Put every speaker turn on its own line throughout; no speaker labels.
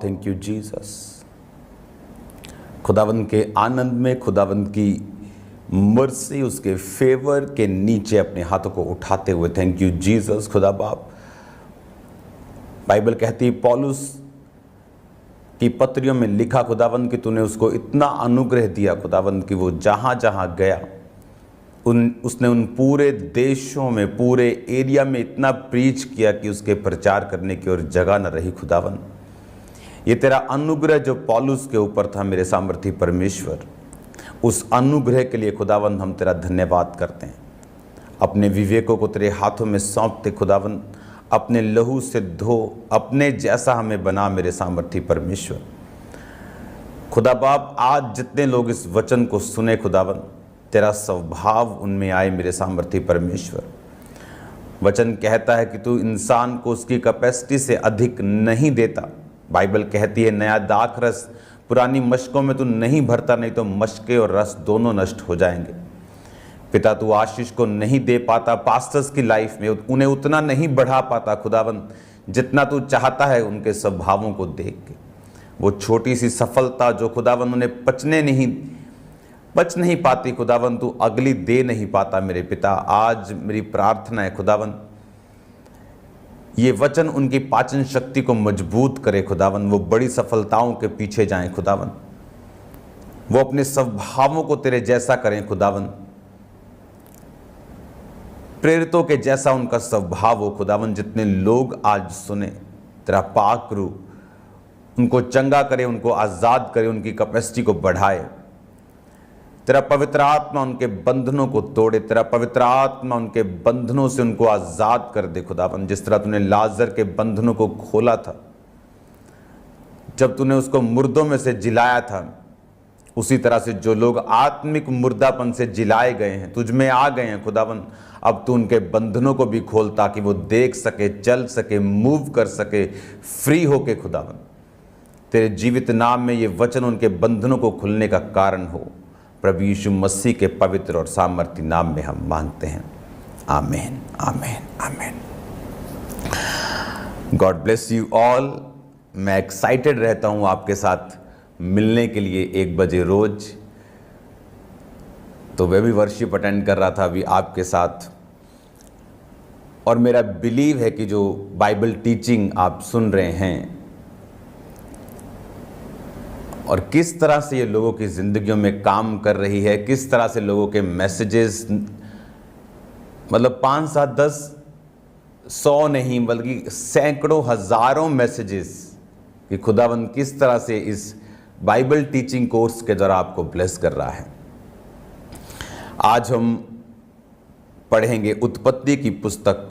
Thank you Jesus. खुदावंद के आनंद में, खुदावंद की मर्सी, उसके फेवर के नीचे अपने हाथों को उठाते हुए थैंक यू जीसस। खुदा बाप, बाइबल कहती है पौलुस की पत्रियों में लिखा खुदावंद कि तूने उसको इतना अनुग्रह दिया खुदावंद कि वो जहाँ जहाँ गया उसने उन पूरे देशों में, पूरे एरिया में इतना प्रीच किया कि उसके प्रचार करने की और जगह न रही। खुदावंद, ये तेरा अनुग्रह जो पौलुस के ऊपर था मेरे सामर्थी परमेश्वर, उस अनुग्रह के लिए खुदावंद हम तेरा धन्यवाद करते हैं। अपने विवेकों को तेरे हाथों में सौंपते खुदावंद, अपने लहू से धो, अपने जैसा हमें बना मेरे सामर्थी परमेश्वर। खुदा बाप, आज जितने लोग इस वचन को सुने खुदावंद, तेरा स्वभाव उनमें आए मेरे सामर्थी परमेश्वर। वचन कहता है कि तू इंसान को उसकी कैपेसिटी से अधिक नहीं देता। बाइबल कहती है नया दाखरस पुरानी मशकों में तू नहीं भरता, नहीं तो मशकें और रस दोनों नष्ट हो जाएंगे। पिता, तू आशीष को नहीं दे पाता पास्टर्स की लाइफ में, उन्हें उतना नहीं बढ़ा पाता खुदावंद जितना तू चाहता है उनके स्वभावों को देख के। वो छोटी सी सफलता जो खुदावंद उन्हें पच नहीं पाती खुदावंद, तू अगली दे नहीं पाता मेरे पिता। आज मेरी प्रार्थना है खुदावंद, ये वचन उनकी पाचन शक्ति को मजबूत करे खुदावंद, वो बड़ी सफलताओं के पीछे जाएं खुदावंद, वो अपने स्वभावों को तेरे जैसा करें खुदावंद, प्रेरितों के जैसा उनका स्वभाव हो खुदावंद। जितने लोग आज सुने, तेरा पाक रूह उनको चंगा करे, उनको आज़ाद करे, उनकी कैपेसिटी को बढ़ाए। तेरा पवित्र आत्मा उनके बंधनों को तोड़े, तेरा पवित्र आत्मा उनके बंधनों से उनको आज़ाद कर दे खुदावंद। जिस तरह तूने लाजर के बंधनों को खोला था, जब तूने उसको मुर्दों में से जिलाया था, उसी तरह से जो लोग आत्मिक मुर्दापन से जिलाए गए हैं, तुझ में आ गए हैं खुदावंद, अब तू उनके बंधनों को भी खोल ताकि वो देख सके, चल सके, मूव कर सके, फ्री होके खुदावंद। तेरे जीवित नाम में ये वचन उनके बंधनों को खुलने का कारण हो। प्रभु यीशु मसीह के पवित्र और सामर्थी नाम में हम मांगते हैं, आमीन, आमीन, आमीन। God bless you all. मैं एक्साइटेड रहता हूँ आपके साथ मिलने के लिए 1 बजे रोज। तो मैं भी वर्शिप अटेंड कर रहा था अभी आपके साथ, और मेरा बिलीव है कि जो बाइबल टीचिंग आप सुन रहे हैं और किस तरह से ये लोगों की ज़िंदगियों में काम कर रही है, किस तरह से लोगों के मैसेजेस, मतलब 5, 7, 10, 100 नहीं बल्कि सैकड़ों, हज़ारों मैसेजेस कि खुदावंद किस तरह से इस बाइबल टीचिंग कोर्स के द्वारा आपको ब्लेस कर रहा है। आज हम पढ़ेंगे उत्पत्ति की पुस्तक,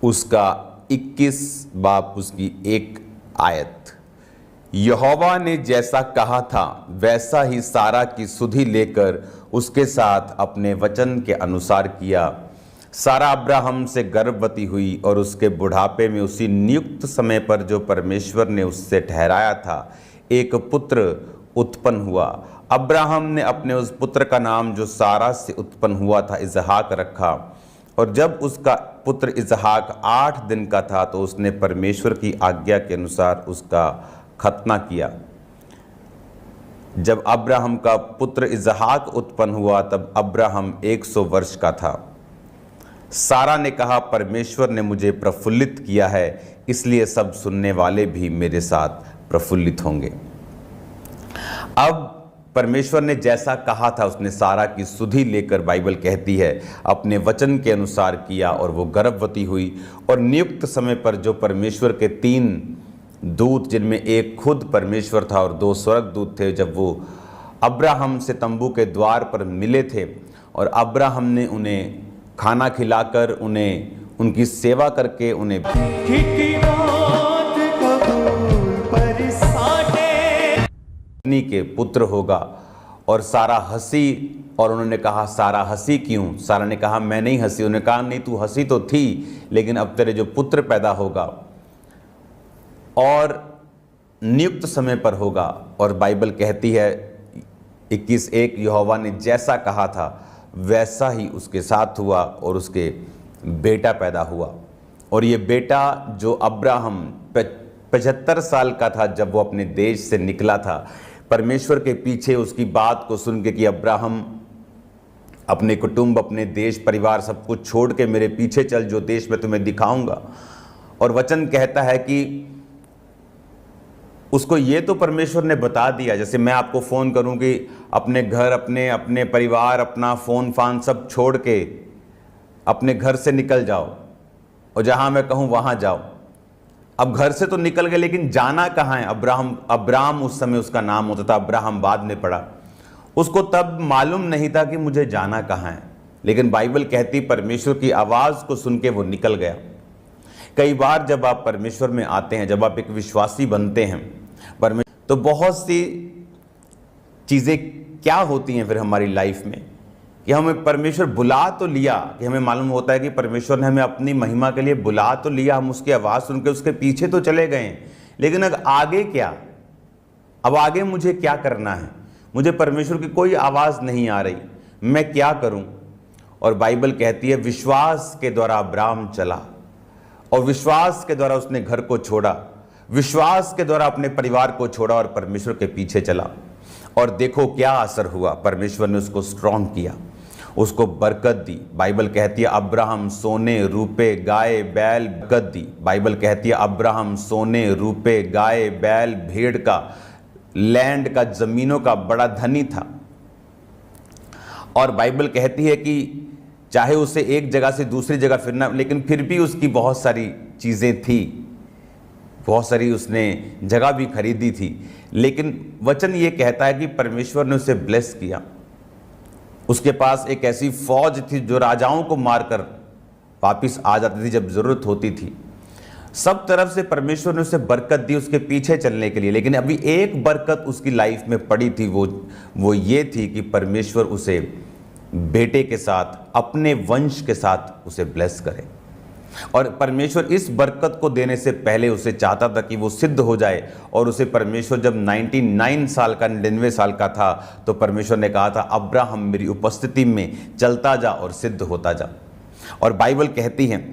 उसका 21 बाब, उसकी 1 आयत। यहोवा ने जैसा कहा था वैसा ही सारा की सुधि लेकर उसके साथ अपने वचन के अनुसार किया। सारा अब्राहम से गर्भवती हुई और उसके बुढ़ापे में उसी नियुक्त समय पर जो परमेश्वर ने उससे ठहराया था एक पुत्र उत्पन्न हुआ। अब्राहम ने अपने उस पुत्र का नाम जो सारा से उत्पन्न हुआ था इसहाक रखा, और जब उसका पुत्र इसहाक 8 दिन का था तो उसने परमेश्वर की आज्ञा के अनुसार उसका खतना किया। जब अब्राहम का पुत्र इसहाक उत्पन्न हुआ तब अब्राहम 100 वर्ष का था। सारा ने कहा, परमेश्वर ने मुझे प्रफुल्लित किया है, इसलिए सब सुनने वाले भी मेरे साथ प्रफुल्लित होंगे। अब परमेश्वर ने जैसा कहा था उसने सारा की सुधि लेकर, बाइबल कहती है, अपने वचन के अनुसार किया और वो गर्भवती हुई। और नियुक्त समय पर जो परमेश्वर के 3 दूत, जिनमें एक खुद परमेश्वर था और 2 स्वर्गदूत थे, जब वो अब्राहम से तंबू के द्वार पर मिले थे और अब्राहम ने उन्हें खाना खिलाकर, उन्हें उनकी सेवा करके उन्हें के पुत्र होगा। और सारा हंसी, और उन्होंने कहा सारा हंसी क्यों? सारा ने कहा मैं नहीं हंसी। उन्होंने कहा नहीं, तू हंसी तो थी, लेकिन अब तेरे जो पुत्र पैदा होगा और नियुक्त समय पर होगा। और बाइबल कहती है 21:1, यहोवा ने जैसा कहा था वैसा ही उसके साथ हुआ और उसके बेटा पैदा हुआ। और ये बेटा जो अब्राहम 75 साल का था जब वो अपने देश से निकला था, परमेश्वर के पीछे उसकी बात को सुन के कि अब्राहम अपने कुटुंब, अपने देश, परिवार सब कुछ छोड़ के मेरे पीछे चल, जो देश मैं तुम्हें दिखाऊंगा। और वचन कहता है कि उसको ये तो परमेश्वर ने बता दिया, जैसे मैं आपको फ़ोन करूं कि अपने घर, अपने परिवार, अपना फ़ोन फान सब छोड़ के अपने घर से निकल जाओ और जहां मैं कहूं वहां जाओ। अब घर से तो निकल गए, लेकिन जाना कहाँ है? अब्राम उस समय उसका नाम होता था, अब्राहम बाद में पड़ा। उसको तब मालूम नहीं था कि मुझे जाना कहाँ है, लेकिन बाइबल कहती परमेश्वर की आवाज़ को सुन के वो निकल गया। कई बार जब आप परमेश्वर में आते हैं, जब आप एक विश्वासी बनते हैं परमेश्वर, तो बहुत सी चीज़ें क्या होती हैं फिर हमारी लाइफ में कि हमें परमेश्वर बुला तो लिया, कि हमें मालूम होता है कि परमेश्वर ने हमें अपनी महिमा के लिए बुला तो लिया, हम उसकी आवाज़ सुन के उसके पीछे तो चले गए, लेकिन अब आगे क्या? अब आगे मुझे क्या करना है? मुझे परमेश्वर की कोई आवाज़ नहीं आ रही, मैं क्या करूं? और बाइबल कहती है विश्वास के द्वारा अब्राहम चला और विश्वास के द्वारा उसने घर को छोड़ा, विश्वास के द्वारा अपने परिवार को छोड़ा और परमेश्वर के पीछे चला। और देखो क्या असर हुआ, परमेश्वर ने उसको स्ट्रॉन्ग किया, उसको बरकत दी। बाइबल कहती है अब्राहम सोने, रूपे, गाय, बैल, बरकत दी। बाइबल कहती है अब्राहम सोने, रूपे, गाय, बैल, भेड़ का, लैंड का, जमीनों का बड़ा धनी था। और बाइबल कहती है कि चाहे उसे एक जगह से दूसरी जगह फिरना, लेकिन फिर भी उसकी बहुत सारी चीज़ें थी, बहुत सारी उसने जगह भी खरीदी थी। लेकिन वचन ये कहता है कि परमेश्वर ने उसे ब्लेस किया। उसके पास एक ऐसी फौज थी जो राजाओं को मारकर वापिस आ जाती थी जब ज़रूरत होती थी। सब तरफ से परमेश्वर ने उसे बरकत दी उसके पीछे चलने के लिए। लेकिन अभी एक बरकत उसकी लाइफ में पड़ी थी, वो ये थी कि परमेश्वर उसे बेटे के साथ, अपने वंश के साथ उसे ब्लेस करे। और परमेश्वर इस बरकत को देने से पहले उसे चाहता था कि वो सिद्ध हो जाए। और उसे परमेश्वर जब 99 साल का, 99 साल का था, तो परमेश्वर ने कहा था अब्राहम मेरी उपस्थिति में चलता जा और सिद्ध होता जा। और बाइबल कहती है,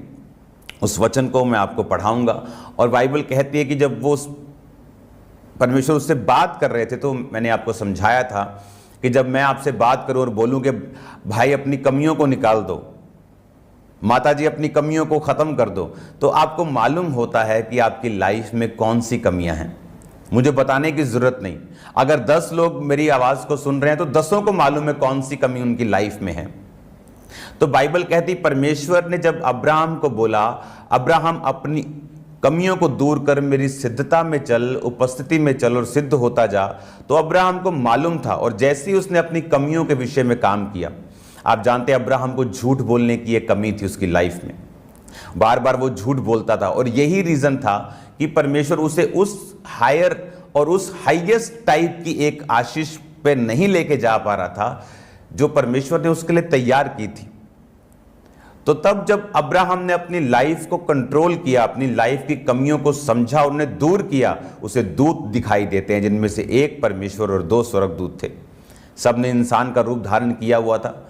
उस वचन को मैं आपको पढ़ाऊंगा, और बाइबल कहती है कि जब वो परमेश्वर उससे बात कर रहे थे, तो मैंने आपको समझाया था कि जब मैं आपसे बात करूं और बोलूं कि भाई अपनी कमियों को निकाल दो, माता जी अपनी कमियों को ख़त्म कर दो, तो आपको मालूम होता है कि आपकी लाइफ में कौन सी कमियां हैं। मुझे बताने की ज़रूरत नहीं, अगर 10 लोग मेरी आवाज़ को सुन रहे हैं तो 10 को मालूम है कौन सी कमी उनकी लाइफ में है। तो बाइबल कहती परमेश्वर ने जब अब्राहम को बोला अब्राहम अपनी कमियों को दूर कर मेरी सिद्धता में चल, उपस्थिति में चल और सिद्ध होता जा, तो अब्राहम को मालूम था। और जैसे ही उसने अपनी कमियों के विषय में काम किया, आप जानते हैं अब्राहम को झूठ बोलने की एक कमी थी उसकी लाइफ में, बार बार वो झूठ बोलता था। और यही रीज़न था कि परमेश्वर उसे उस हायर और उस हाईएस्ट टाइप की एक आशीष पे नहीं लेके जा पा रहा था जो परमेश्वर ने उसके लिए तैयार की थी। तो तब जब अब्राहम ने अपनी लाइफ को कंट्रोल किया, अपनी लाइफ की कमियों को समझा और उन्हें दूर किया, उसे दूत दिखाई देते हैं जिनमें से एक परमेश्वर और 2 स्वर्गदूत थे। सब ने इंसान का रूप धारण किया हुआ था।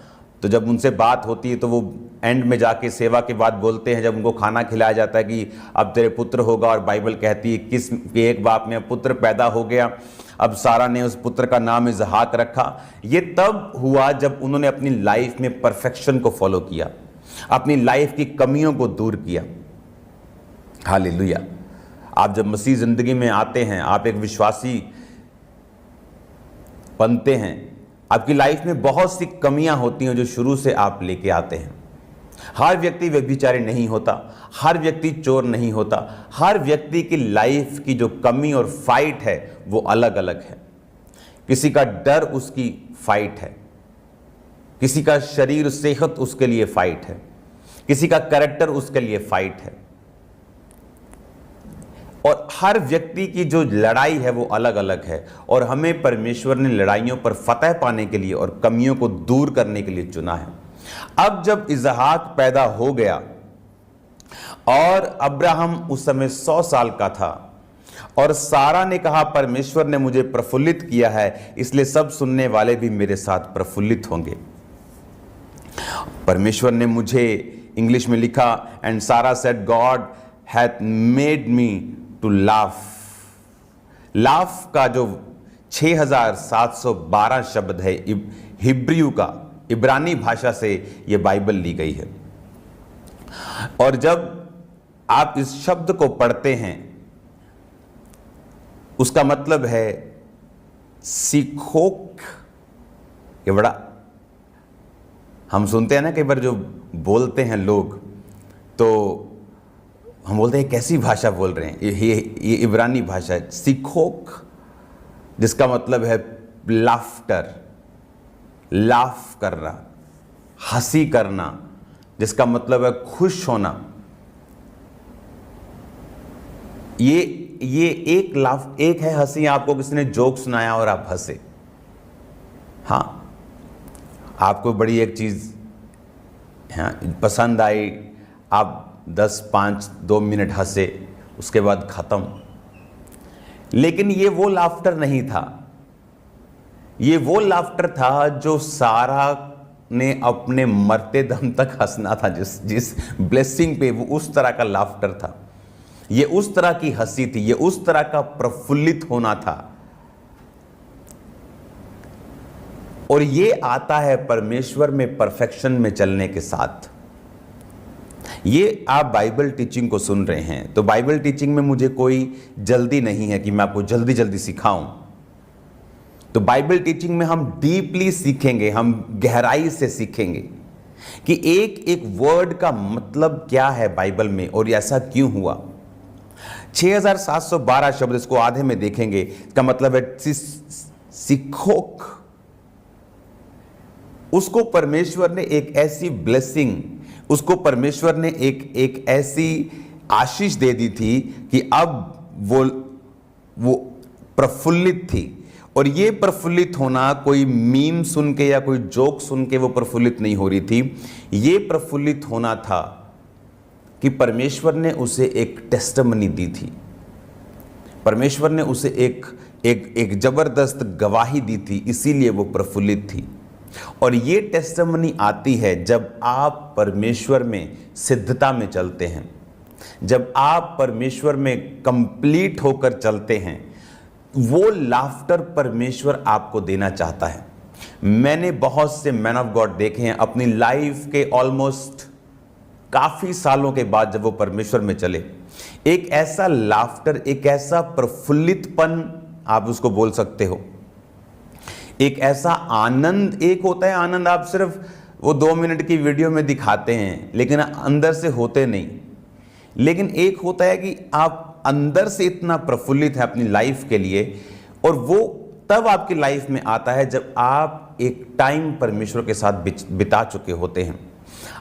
तो जब उनसे बात होती है तो वो एंड में जाके सेवा के बाद बोलते हैं, जब उनको खाना खिलाया जाता है कि अब तेरे पुत्र होगा, और बाइबल कहती है किस एक बाप में पुत्र पैदा हो गया। अब सारा ने उस पुत्र का नाम इसहाक रखा। ये तब हुआ जब उन्होंने अपनी लाइफ में परफेक्शन को फॉलो किया, अपनी लाइफ की कमियों को दूर किया। हालेलुया। आप जब मसीह जिंदगी में आते हैं, आप एक विश्वासी बनते हैं, आपकी लाइफ में बहुत सी कमियां होती हैं जो शुरू से आप लेके आते हैं। हर व्यक्ति व्यभिचारी नहीं होता, हर व्यक्ति चोर नहीं होता, हर व्यक्ति की लाइफ की जो कमी और फाइट है वो अलग अलग है। किसी का डर उसकी फाइट है, किसी का शरीर सेहत उसके लिए फाइट है, किसी का कैरेक्टर उसके लिए फाइट है। और हर व्यक्ति की जो लड़ाई है वो अलग अलग है। और हमें परमेश्वर ने लड़ाइयों पर फतह पाने के लिए और कमियों को दूर करने के लिए चुना है। अब जब इसहाक पैदा हो गया और अब्राहम उस समय 100 साल का था, और सारा ने कहा परमेश्वर ने मुझे प्रफुल्लित किया है, इसलिए सब सुनने वाले भी मेरे साथ प्रफुल्लित होंगे। परमेश्वर ने मुझे, इंग्लिश में लिखा, and Sarah said God hath made me to laugh. Laugh का जो 6712 शब्द है हिब्रू का, इब्रानी भाषा से ये बाइबल ली गई है। और जब आप इस शब्द को पढ़ते हैं, उसका मतलब है सीखोक। ये बड़ा, हम सुनते हैं ना कई बार जो बोलते हैं लोग, तो हम बोलते हैं कैसी भाषा बोल रहे हैं, ये इब्रानी भाषा है सीखोक, जिसका मतलब है लाफ्टर, लाफ करना, हंसी करना, जिसका मतलब है खुश होना। ये एक लाफ, एक है हंसी, आपको किसी ने जोक सुनाया और आप हंसे। हाँ, आपको बड़ी एक चीज पसंद आई, आप 2 मिनट हंसे, उसके बाद खत्म। लेकिन ये वो लाफ्टर नहीं था। ये वो लाफ्टर था जो सारा ने अपने मरते दम तक हंसना था, जिस ब्लेसिंग पे, वो उस तरह का लाफ्टर था। ये उस तरह की हंसी थी, ये उस तरह का प्रफुल्लित होना था। और ये आता है परमेश्वर में परफेक्शन में चलने के साथ। ये आप बाइबल टीचिंग को सुन रहे हैं, तो बाइबल टीचिंग में मुझे कोई जल्दी नहीं है कि मैं आपको जल्दी जल्दी सिखाऊं। तो बाइबल टीचिंग में हम डीपली सीखेंगे, हम गहराई से सीखेंगे कि एक एक वर्ड का मतलब क्या है बाइबल में और ऐसा क्यों हुआ। 6712 शब्द, इसको आधे में देखेंगे। इसका मतलब है सिखोक। उसको परमेश्वर ने एक ऐसी ब्लेसिंग, उसको परमेश्वर ने एक ऐसी आशीष दे दी थी कि अब वो प्रफुल्लित थी। और ये प्रफुल्लित होना कोई मीम सुन के या कोई जोक सुन के वो प्रफुल्लित नहीं हो रही थी। ये प्रफुल्लित होना था कि परमेश्वर ने उसे एक टेस्टिमनी दी थी। परमेश्वर ने उसे एक जबरदस्त गवाही दी थी, इसीलिए वो प्रफुल्लित थी। और ये टेस्टिमनी आती है जब आप परमेश्वर में सिद्धता में चलते हैं, जब आप परमेश्वर में कंप्लीट होकर चलते हैं। वो लाफ्टर परमेश्वर आपको देना चाहता है। मैंने बहुत से मैन ऑफ गॉड देखे हैं अपनी लाइफ के ऑलमोस्ट काफी सालों के बाद, जब वो परमेश्वर में चले, एक ऐसा लाफ्टर, एक ऐसा प्रफुल्लितपन, आप उसको बोल सकते हो, एक ऐसा आनंद। एक होता है आनंद, आप सिर्फ वो 2 मिनट की वीडियो में दिखाते हैं लेकिन अंदर से होते नहीं। लेकिन एक होता है कि आप अंदर से इतना प्रफुल्लित है अपनी लाइफ के लिए, और वो तब आपकी लाइफ में आता है जब आप एक टाइम परमेश्वर के साथ बिता चुके होते हैं,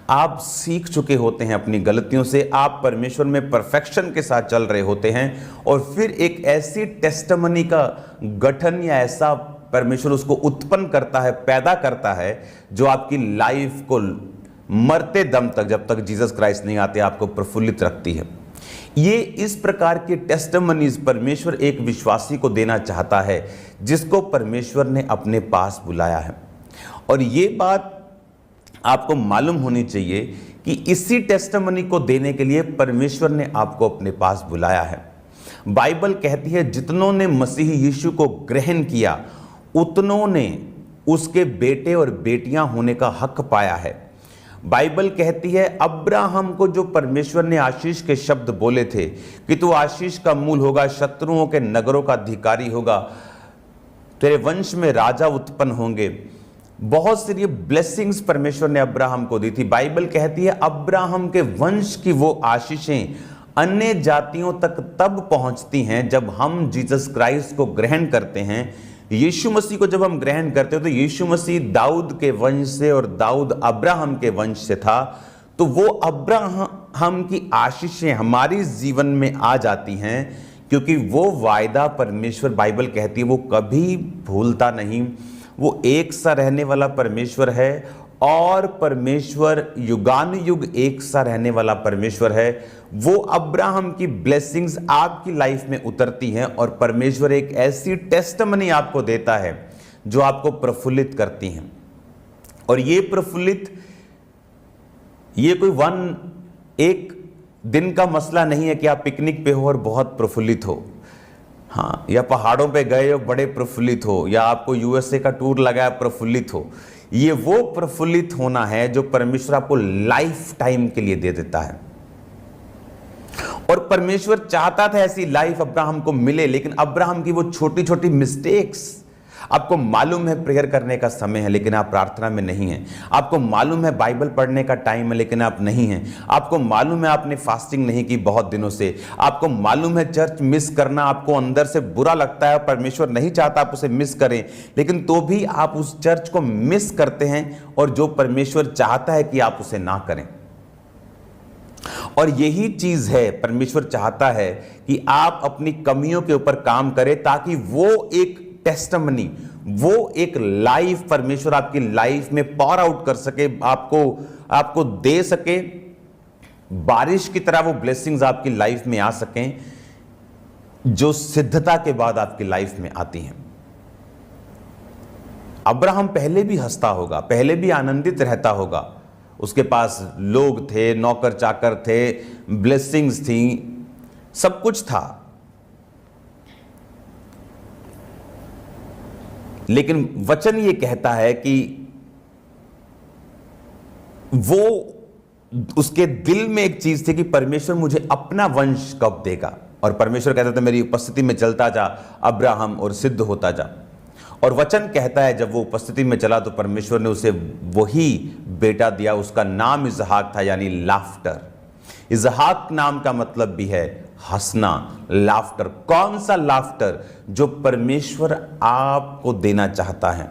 आप सीख चुके होते हैं अपनी गलतियों से, आप परमेश्वर में परफेक्शन के साथ चल रहे होते हैं। और फिर एक ऐसी टेस्टिमनी का गठन या ऐसा परमेश्वर उसको उत्पन्न करता है, पैदा करता है, जो आपकी लाइफ को मरते दम तक, जब तक जीसस क्राइस्ट नहीं आते, आपको प्रफुल्लित रखती है। ये इस प्रकार की टेस्टिमनीज परमेश्वर एक विश्वासी को देना चाहता है जिसको परमेश्वर ने अपने पास बुलाया है। और ये बात आपको मालूम होनी चाहिए कि इसी टेस्टिमनी को देने के लिए परमेश्वर ने आपको अपने पास बुलाया है। बाइबल कहती है जितनों ने मसीह यीशु को ग्रहण किया उतनों ने उसके बेटे और बेटियां होने का हक पाया है। बाइबल कहती है अब्राहम को जो परमेश्वर ने आशीष के शब्द बोले थे कि तू आशीष का मूल होगा, शत्रुओं के नगरों का अधिकारी होगा, तेरे वंश में राजा उत्पन्न होंगे, बहुत सारी ब्लेसिंग्स परमेश्वर ने अब्राहम को दी थी। बाइबल कहती है अब्राहम के वंश की वो आशीषें अन्य जातियों तक तब पहुंचती हैं जब हम जीसस क्राइस्ट को ग्रहण करते हैं। यीशु मसीह को जब हम ग्रहण करते हो तो यीशु मसीह दाऊद के वंश से और दाऊद अब्राहम के वंश से था, तो वो अब्राहम की आशीषें हमारी जीवन में आ जाती हैं, क्योंकि वो वायदा परमेश्वर, बाइबल कहती है, वो कभी भूलता नहीं। वो एक सा रहने वाला परमेश्वर है और परमेश्वर युगानुयुग एक सा रहने वाला परमेश्वर है। वो अब्राहम की ब्लेसिंग्स आपकी लाइफ में उतरती हैं और परमेश्वर एक ऐसी टेस्टिमनी आपको देता है जो आपको प्रफुल्लित करती हैं। और ये प्रफुल्लित, ये कोई एक दिन का मसला नहीं है कि आप पिकनिक पे हो और बहुत प्रफुल्लित हो, हाँ, या पहाड़ों पे गए हो बड़े प्रफुल्लित हो, या आपको यूएसए का टूर लगाया प्रफुल्लित हो। ये वो प्रफुल्लित होना है जो परमेश्वर आपको लाइफ टाइम के लिए दे देता है। और परमेश्वर चाहता था ऐसी लाइफ अब्राहम को मिले, लेकिन अब्राहम की वो छोटी छोटी मिस्टेक्स, आपको मालूम है प्रेयर करने का समय है लेकिन आप प्रार्थना में नहीं हैं, आपको मालूम है बाइबल पढ़ने का टाइम है लेकिन आप नहीं हैं, आपको मालूम है आपने फास्टिंग नहीं की बहुत दिनों से, आपको मालूम है चर्च मिस करना आपको अंदर से बुरा लगता है, परमेश्वर नहीं चाहता आप उसे मिस करें, लेकिन तो भी आप उस चर्च को मिस करते हैं और जो परमेश्वर चाहता है कि आप उसे ना करें। और यही चीज है, परमेश्वर चाहता है कि आप अपनी कमियों के ऊपर काम करें ताकि वो एक टेस्टिमनी, वो एक लाइफ परमेश्वर आपकी लाइफ में पॉर आउट कर सके, आपको दे सके, बारिश की तरह वो ब्लेसिंग्स आपकी लाइफ में आ सकें जो सिद्धता के बाद आपकी लाइफ में आती हैं। अब्राहम पहले भी हंसता होगा, पहले भी आनंदित रहता होगा, उसके पास लोग थे, नौकर चाकर थे, ब्लेसिंग्स थी, सब कुछ था, लेकिन वचन ये कहता है कि वो उसके दिल में एक चीज थी कि परमेश्वर मुझे अपना वंश कब देगा। और परमेश्वर कहता था मेरी उपस्थिति में चलता जा अब्राहम और सिद्ध होता जा। और वचन कहता है जब वो उपस्थिति में चला तो परमेश्वर ने उसे वही बेटा दिया, उसका नाम इसहाक था, यानी लाफ्टर। इसहाक नाम का मतलब भी है हंसना, लाफ्टर। कौन सा लाफ्टर? जो परमेश्वर आपको देना चाहता है।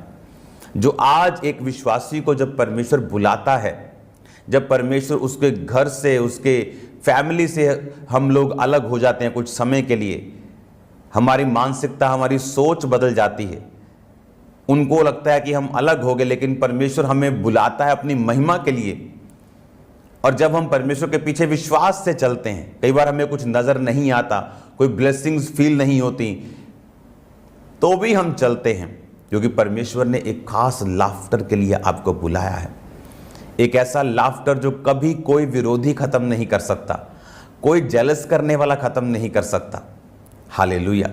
जो आज एक विश्वासी को जब परमेश्वर बुलाता है, जब परमेश्वर उसके घर से, उसके फैमिली से हम लोग अलग हो जाते हैं कुछ समय के लिए, हमारी मानसिकता, हमारी सोच बदल जाती है, उनको लगता है कि हम अलग हो गए, लेकिन परमेश्वर हमें बुलाता है अपनी महिमा के लिए। और जब हम परमेश्वर के पीछे विश्वास से चलते हैं, कई बार हमें कुछ नजर नहीं आता, कोई ब्लेसिंग्स फील नहीं होती, तो भी हम चलते हैं, क्योंकि परमेश्वर ने एक खास लाफ्टर के लिए आपको बुलाया है। एक ऐसा लाफ्टर जो कभी कोई विरोधी खत्म नहीं कर सकता, कोई जेलस करने वाला खत्म नहीं कर सकता। हालेलुया।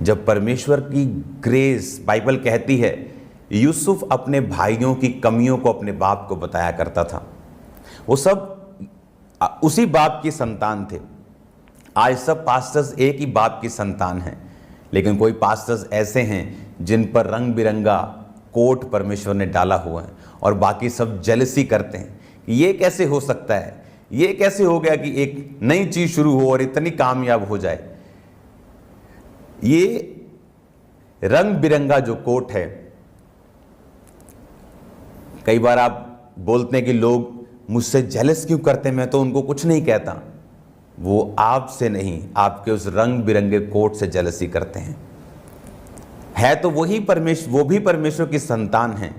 जब परमेश्वर की ग्रेस, बाइबल कहती है यूसुफ अपने भाइयों की कमियों को अपने बाप को बताया करता था। वो सब उसी बाप की संतान थे। आज सब पास्टर्स एक ही बाप की संतान हैं, लेकिन कोई पास्टर्स ऐसे हैं जिन पर रंग बिरंगा कोट परमेश्वर ने डाला हुआ है और बाकी सब जेलसी करते हैं। ये कैसे हो सकता है? ये कैसे हो गया कि एक नई चीज शुरू हो और इतनी कामयाब हो जाए? ये रंग बिरंगा जो कोट है, कई बार आप बोलते हैं कि लोग मुझसे जेलस क्यों करते हैं, मैं तो उनको कुछ नहीं कहता। वो आपसे नहीं, आपके उस रंग बिरंगे कोट से जेलसी करते हैं। है तो वही परमेश्वर, वो भी परमेश्वर की संतान है,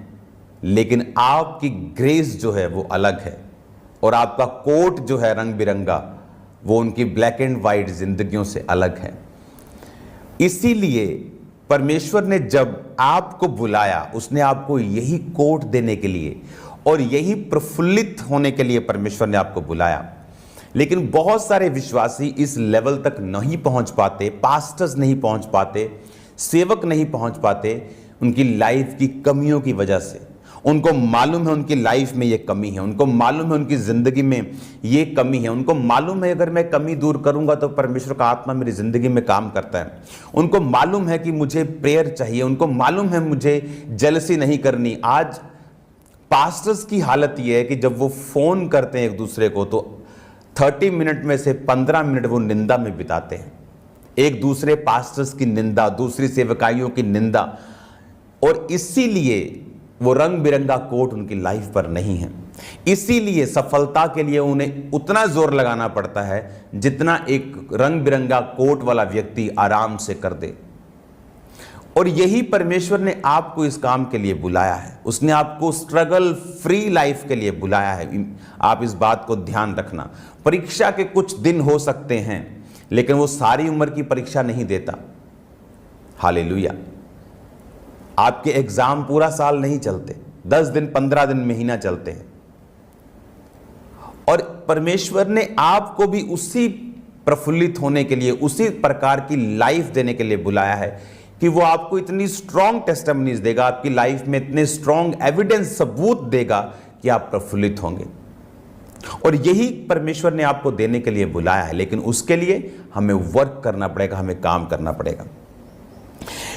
लेकिन आपकी ग्रेस जो है वो अलग है, और आपका कोट जो है रंग बिरंगा, वो उनकी ब्लैक एंड व्हाइट जिंदगियों से अलग है। इसीलिए परमेश्वर ने जब आपको बुलाया, उसने आपको यही कोट देने के लिए और यही प्रफुल्लित होने के लिए परमेश्वर ने आपको बुलाया। लेकिन बहुत सारे विश्वासी इस लेवल तक नहीं पहुंच पाते, पास्टर्स नहीं पहुंच पाते, सेवक नहीं पहुंच पाते, उनकी लाइफ की कमियों की वजह से। उनको मालूम है उनकी लाइफ में ये कमी है, उनको मालूम है उनकी जिंदगी में ये कमी है, उनको मालूम है अगर मैं कमी दूर करूंगा तो परमेश्वर का आत्मा मेरी जिंदगी में काम करता है। उनको मालूम है कि मुझे प्रेयर चाहिए, उनको मालूम है मुझे जेलसी नहीं करनी। आज पास्टर्स की हालत ये है कि जब वो फोन करते हैं एक दूसरे को तो 30 मिनट में से 15 मिनट वो निंदा में बिताते हैं, एक दूसरे पास्टर्स की निंदा, दूसरी सेवकाइयों की निंदा। और इसीलिए वो रंग बिरंगा कोट उनकी लाइफ पर नहीं है। इसीलिए सफलता के लिए उन्हें उतना जोर लगाना पड़ता है जितना एक रंग बिरंगा कोट वाला व्यक्ति आराम से कर दे। और यही परमेश्वर ने आपको इस काम के लिए बुलाया है। उसने आपको स्ट्रगल फ्री लाइफ के लिए बुलाया है। आप इस बात को ध्यान रखना। परीक्षा के कुछ दिन हो सकते हैं, लेकिन वो सारी उम्र की परीक्षा नहीं देता। हालेलुया। आपके एग्जाम पूरा साल नहीं चलते, 10 दिन, 15 दिन, महीना चलते हैं। और परमेश्वर ने आपको भी उसी प्रफुल्लित होने के लिए, उसी प्रकार की लाइफ देने के लिए बुलाया है कि वो आपको इतनी स्ट्रॉन्ग टेस्टिमनीज देगा, आपकी लाइफ में इतने स्ट्रॉन्ग एविडेंस, सबूत देगा कि आप प्रफुल्लित होंगे। और यही परमेश्वर ने आपको देने के लिए बुलाया है, लेकिन उसके लिए हमें वर्क करना पड़ेगा, हमें काम करना पड़ेगा।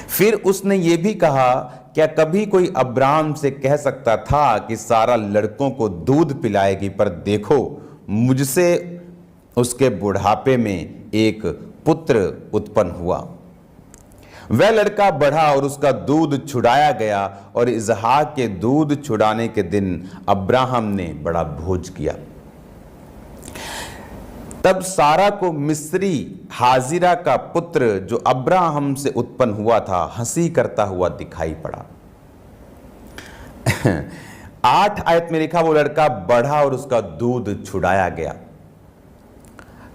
फिर उसने ये भी कहा, क्या कभी कोई अब्राहम से कह सकता था कि सारा लड़कों को दूध पिलाएगी, पर देखो मुझसे उसके बुढ़ापे में एक पुत्र उत्पन्न हुआ। वह लड़का बढ़ा और उसका दूध छुड़ाया गया, और इसहाक के दूध छुड़ाने के दिन अब्राहम ने बड़ा भोज किया। तब सारा को मिस्री हाजिरा का पुत्र जो अब्राहम से उत्पन्न हुआ था हंसी करता हुआ दिखाई पड़ा। 8 आयत में लिखा, वो लड़का बढ़ा और उसका दूध छुड़ाया गया।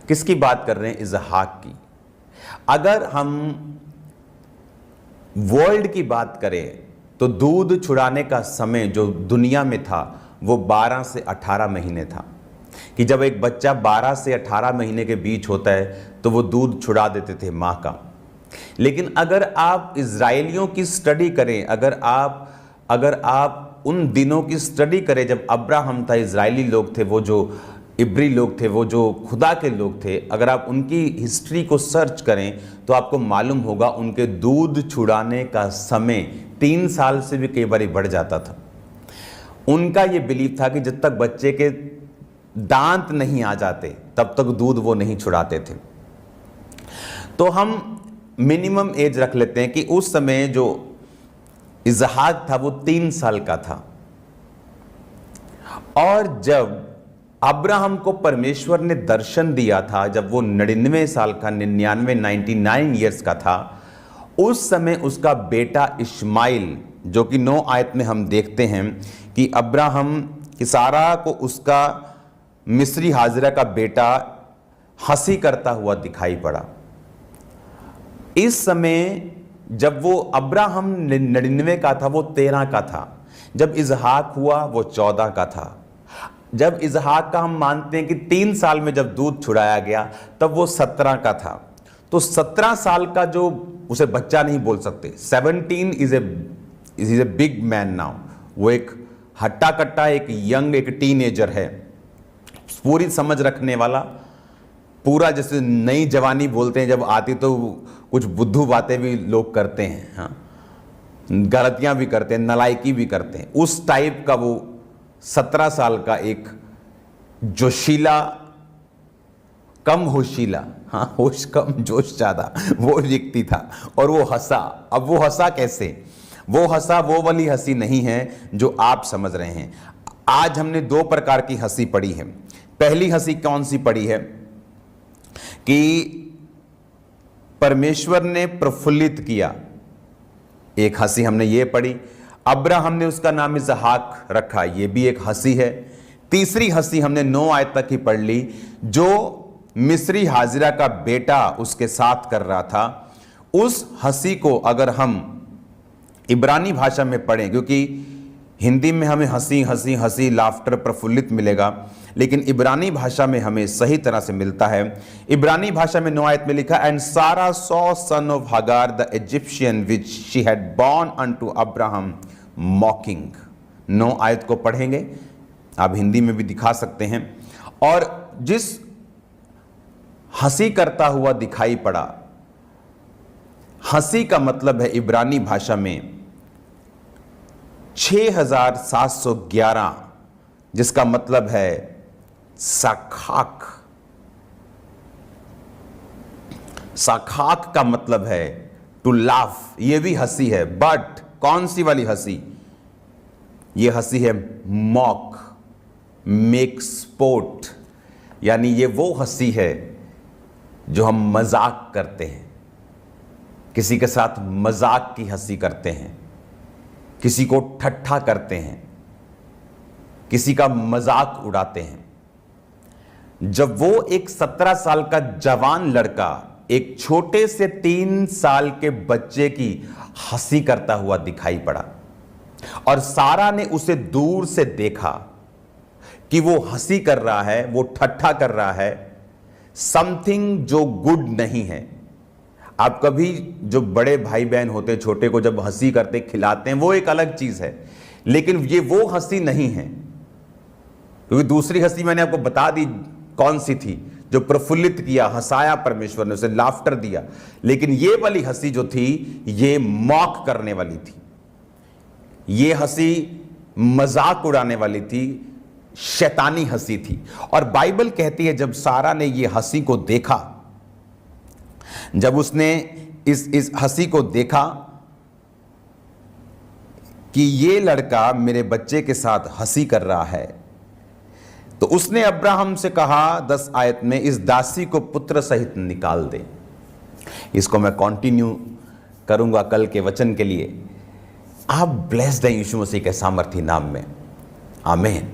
किसकी बात कर रहे हैं? इसहाक की। अगर हम वर्ल्ड की बात करें तो दूध छुड़ाने का समय जो दुनिया में था वो 12 से 18 महीने था, कि जब एक बच्चा 12 से 18 महीने के बीच होता है तो वो दूध छुड़ा देते थे माँ का। लेकिन अगर आप इजराइलियों की स्टडी करें, अगर आप उन दिनों की स्टडी करें जब अब्राहम था, इजराइली लोग थे, वो जो इब्री लोग थे, वो जो खुदा के लोग थे, अगर आप उनकी हिस्ट्री को सर्च करें तो आपको मालूम होगा उनके दूध छुड़ाने का समय 3 साल से भी कई बार बढ़ जाता था। उनका ये बिलीव था कि जब तक बच्चे के दांत नहीं आ जाते तब तक दूध वो नहीं छुड़ाते थे। तो हम मिनिमम एज रख लेते हैं कि उस समय जो इसहाक था वो 3 साल का था। और जब अब्राहम को परमेश्वर ने दर्शन दिया था, जब वो 99 साल का, 99 ईयर्स का था, उस समय उसका बेटा इश्माइल, जो कि 9 आयत में हम देखते हैं कि अब्राहम की सारा को उसका मिस्री हाजिरा का बेटा हंसी करता हुआ दिखाई पड़ा। इस समय जब वो अब्राहम 99 का था वो 13 का था, जब इसहाक हुआ वो 14 का था। जब इसहाक का हम मानते हैं कि 3 साल में जब दूध छुड़ाया गया तब वो 17 का था। तो 17 साल का जो, उसे बच्चा नहीं बोल सकते, 17 is a big man now. वो एक हट्टा कट्टा, एक यंग, एक टीनेजर है, पूरी समझ रखने वाला, पूरा जैसे नई जवानी बोलते हैं जब आती तो कुछ बुद्धू बातें भी लोग करते हैं, हाँ, गलतियां भी करते हैं, नालायकी भी करते हैं, उस टाइप का वो 17 साल का एक जोशीला, कम होशीला, हाँ, होश कम जोश ज्यादा, वो व्यक्ति था। और वो हंसा। अब वो हंसा कैसे? वो हंसा वो वाली हंसी नहीं है जो आप समझ रहे हैं। आज हमने 2 प्रकार की हंसी पढ़ी है। पहली हंसी कौन सी पढ़ी है कि परमेश्वर ने प्रफुल्लित किया। एक हंसी हमने ये पढ़ी, अब्राहम ने उसका नाम इसहाक रखा, ये भी एक हंसी है। तीसरी हंसी हमने 9 आयत तक ही पढ़ ली, जो मिस्री हाजिरा का बेटा उसके साथ कर रहा था। उस हंसी को अगर हम इब्रानी भाषा में पढ़ें, क्योंकि हिंदी में हमें हंसी हंसी हंसी लाफ्टर प्रफुल्लित मिलेगा, लेकिन इब्रानी भाषा में हमें सही तरह से मिलता है। इब्रानी भाषा में 9 आयत में लिखा, एंड सारा सॉ सन ऑफ हगार the Egyptian which she had born unto Abraham मॉकिंग। 9 आयत को पढ़ेंगे, आप हिंदी में भी दिखा सकते हैं। और जिस हंसी करता हुआ दिखाई पड़ा, हंसी का मतलब है इब्रानी भाषा में 6711, जिसका मतलब है साखाक। साखाक का मतलब है टू लाफ, ये भी हंसी है, बट कौन सी वाली हंसी? ये हंसी है मॉक, मेक स्पोर्ट, यानी ये वो हंसी है जो हम मजाक करते हैं, किसी के साथ मजाक की हंसी करते हैं, किसी को ठट्ठा करते हैं, किसी का मजाक उड़ाते हैं। जब वो एक 17 साल का जवान लड़का एक छोटे से 3 साल के बच्चे की हंसी करता हुआ दिखाई पड़ा और सारा ने उसे दूर से देखा कि वो हंसी कर रहा है, वो ठट्ठा कर रहा है, समथिंग जो गुड नहीं है। आप कभी जो बड़े भाई बहन होते हैं छोटे को जब हंसी करते खिलाते हैं वो एक अलग चीज है, लेकिन ये वो हंसी नहीं है। क्योंकि दूसरी हंसी मैंने आपको बता दी कौन सी थी, जो प्रफुल्लित किया, हंसाया परमेश्वर ने, उसे लाफ्टर दिया। लेकिन ये वाली हंसी जो थी ये मॉक करने वाली थी, ये हंसी मजाक उड़ाने वाली थी, शैतानी हंसी थी। और बाइबल कहती है जब सारा ने ये हंसी को देखा, जब उसने इस हंसी को देखा कि ये लड़का मेरे बच्चे के साथ हंसी कर रहा है, तो उसने अब्राहम से कहा 10 आयत में, इस दासी को पुत्र सहित निकाल दे। इसको मैं कंटिन्यू करूंगा कल के वचन के लिए। आप ब्लेस्ड हैं यीशु मसीह के सामर्थी नाम में, आमीन।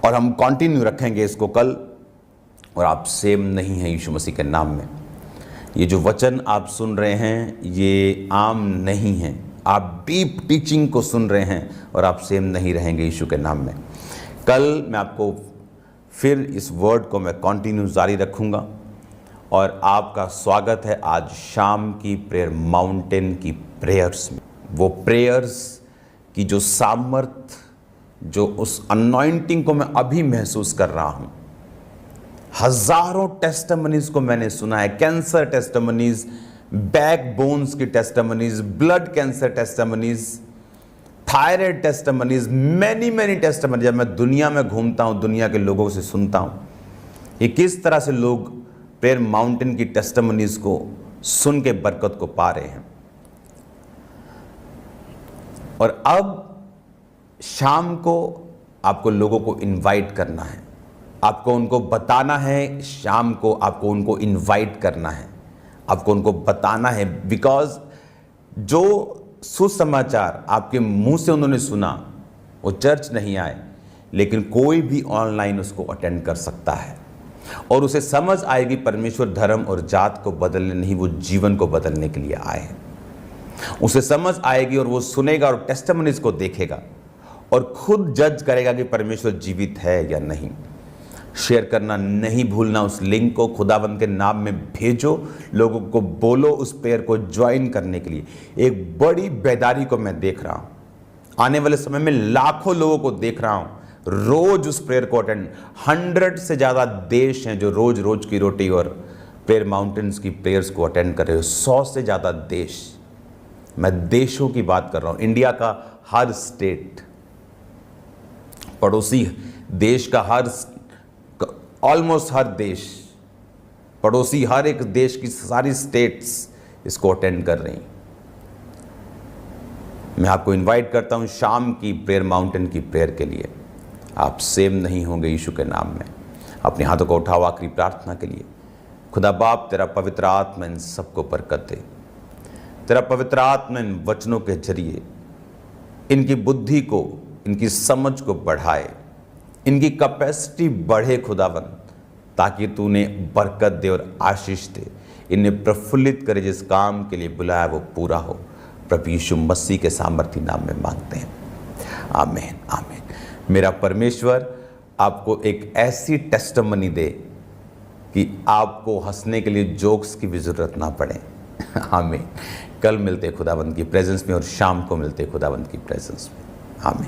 और हम कंटिन्यू रखेंगे इसको कल। और आप सेम नहीं हैं यीशु मसीह के नाम में। ये जो वचन आप सुन रहे हैं ये आम नहीं है, आप डीप टीचिंग को सुन रहे हैं और आप सेम नहीं रहेंगे यीशु के नाम में। कल मैं आपको फिर इस वर्ड को मैं कंटिन्यू जारी रखूंगा। और आपका स्वागत है आज शाम की प्रेयर माउंटेन की प्रेयर्स में। वो प्रेयर्स की जो सामर्थ, जो उस अनॉइंटिंग को मैं अभी महसूस कर रहा हूं। हजारों टेस्टिमनीज को मैंने सुना है, कैंसर टेस्टिमनीज, बैक बोन्स की testimonies, blood cancer testimonies, thyroid testimonies, many testimonies. जब मैं दुनिया में घूमता हूं, दुनिया के लोगों से सुनता हूं ये किस तरह से लोग प्रेयर माउंटेन की टेस्टिमनीज को सुन के बरकत को पा रहे हैं। और अब शाम को आपको लोगों को इनवाइट करना है, आपको उनको बताना है, शाम को आपको उनको इनवाइट करना है, आपको उनको बताना है। बिकॉज जो सुसमाचार आपके मुंह से उन्होंने सुना वो चर्च नहीं आए, लेकिन कोई भी ऑनलाइन उसको अटेंड कर सकता है और उसे समझ आएगी परमेश्वर धर्म और जात को बदलने नहीं, वो जीवन को बदलने के लिए आए हैं। उसे समझ आएगी और वो सुनेगा और टेस्टिमनीज को देखेगा और खुद जज करेगा कि परमेश्वर जीवित है या नहीं। शेयर करना नहीं भूलना, उस लिंक को खुदावंद के नाम में भेजो, लोगों को बोलो उस प्रेयर को ज्वाइन करने के लिए। एक बड़ी बेदारी को मैं देख रहा हूं, आने वाले समय में लाखों लोगों को देख रहा हूं रोज उस प्रेयर को अटेंड। 100 से ज्यादा देश हैं जो रोज रोज की रोटी और प्रेयर माउंटेन्स की प्रेयर्स को अटेंड कर रहे हो। 100 से ज्यादा देश, मैं देशों की बात कर रहा हूं, इंडिया का हर स्टेट, पड़ोसी देश का ऑलमोस्ट हर देश, पड़ोसी हर एक देश की सारी स्टेट्स इसको अटेंड कर रही हैं। मैं आपको इनवाइट करता हूं शाम की प्रेयर माउंटेन की प्रेयर के लिए। आप सेम नहीं होंगे यीशु के नाम में। अपने हाथों को उठाओ आखिरी प्रार्थना के लिए। खुदा बाप, तेरा पवित्र आत्मा इन सबको बरकत दे। तेरा पवित्र आत्मा इन वचनों के जरिए इनकी बुद्धि को, इनकी समझ को बढ़ाए, इनकी कैपेसिटी बढ़े खुदावन, ताकि तूने बरकत दे और आशीष दे, इन्हें प्रफुल्लित करे, जिस काम के लिए बुलाया वो पूरा हो। प्रभु यीशु मसीह के सामर्थी नाम में मांगते हैं, आमीन आमीन। मेरा परमेश्वर आपको एक ऐसी टेस्टिमनी दे कि आपको हंसने के लिए जोक्स की भी जरूरत ना पड़े, आमीन। कल मिलते खुदावंद की प्रेजेंस में और शाम को मिलते खुदावंद की प्रेजेंस में, आमीन।